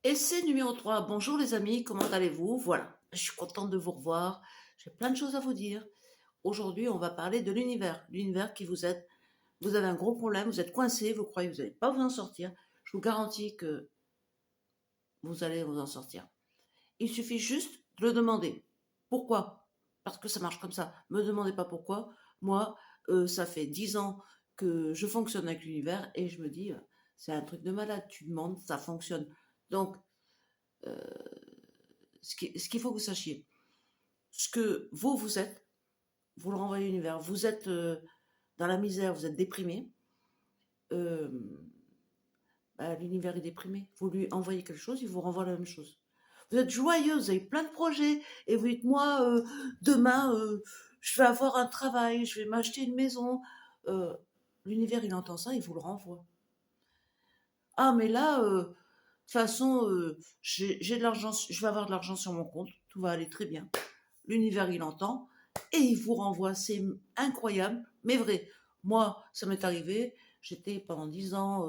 Essai numéro 3. Bonjour les amis, comment allez-vous? Voilà, je suis contente de vous revoir. J'ai plein de choses à vous dire. Aujourd'hui, on va parler de l'univers. L'univers qui vous aide. Vous avez un gros problème, vous êtes coincé, vous croyez que vous n'allez pas vous en sortir. Je vous garantis que vous allez vous en sortir. Il suffit juste de le demander. Pourquoi? Parce que ça marche comme ça. Me demandez pas pourquoi. Moi, ça fait 10 ans que je fonctionne avec l'univers et je me dis, c'est un truc de malade. Tu demandes, ça fonctionne. Donc, euh, ce qu'il faut que vous sachiez, ce que vous êtes, vous le renvoyez à l'univers. Vous êtes dans la misère, vous êtes déprimé. euh, L'univers est déprimé. Vous lui envoyez quelque chose, il vous renvoie la même chose. Vous êtes joyeux, vous avez plein de projets, et vous dites, moi, demain, je vais avoir un travail, je vais m'acheter une maison. Euh, L'univers, il entend ça, il vous le renvoie. Ah, mais là, de toute façon, j'ai de l'argent, je vais avoir de l'argent sur mon compte, tout va aller très bien. L'univers, il entend, et il vous renvoie. C'est incroyable, mais vrai. Moi, ça m'est arrivé, j'étais pendant 10 ans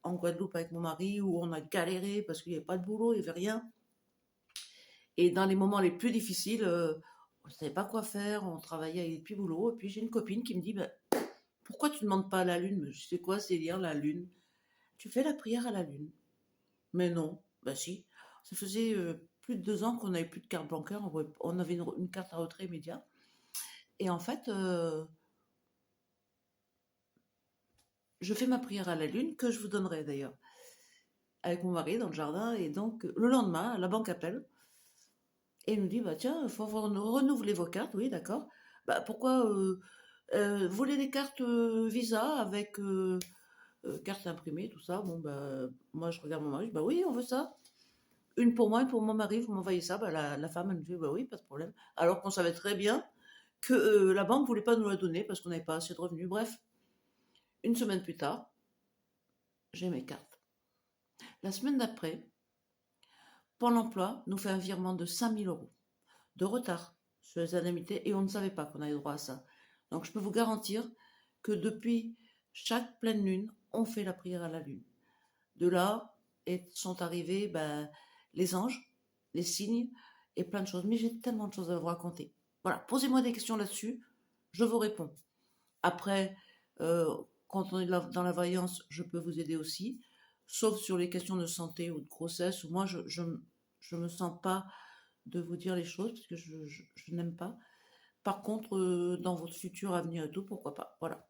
en Guadeloupe avec mon mari, où on a galéré parce qu'il n'y avait pas de boulot, il n'y avait rien. Et dans les moments les plus difficiles, on ne savait pas quoi faire, on travaillait avec des petits boulots. Et puis j'ai une copine qui me dit, bah, pourquoi tu ne demandes pas à la lune? Je sais quoi, c'est lire la lune. Tu fais la prière à la lune. Mais non, bah si. Ça faisait plus de 2 ans qu'on n'avait plus de carte bancaire, on avait une carte à retrait immédiat. Et en fait, je fais ma prière à la lune, que je vous donnerai d'ailleurs, avec mon mari dans le jardin. Et donc, le lendemain, la banque appelle et il nous dit, bah tiens, il faut renouveler vos cartes. Oui, d'accord. Bah pourquoi vous voulez des cartes Visa avec carte imprimée, tout ça? Bon, bah moi je regarde mon mari, bah oui, on veut ça. Une pour moi, une pour mon mari, vous m'envoyez ça. Bah, la femme, elle me dit, bah oui, pas de problème. Alors qu'on savait très bien que la banque voulait pas nous la donner parce qu'on n'avait pas assez de revenus. Bref, une semaine plus tard, j'ai mes cartes. La semaine d'après, Pôle emploi nous fait un virement de 5 000 € de retard sur les indemnités et on ne savait pas qu'on avait droit à ça. Donc je peux vous garantir que depuis chaque pleine lune, on fait la prière à la lune. De là sont arrivés les anges, les signes et plein de choses. Mais j'ai tellement de choses à vous raconter. Voilà, posez-moi des questions là-dessus, je vous réponds. Après, euh, quand on est dans la voyance, je peux vous aider aussi, sauf sur les questions de santé ou de grossesse, où moi je me sens pas de vous dire les choses parce que je n'aime pas. Par contre, dans votre futur avenir et tout, pourquoi pas. Voilà.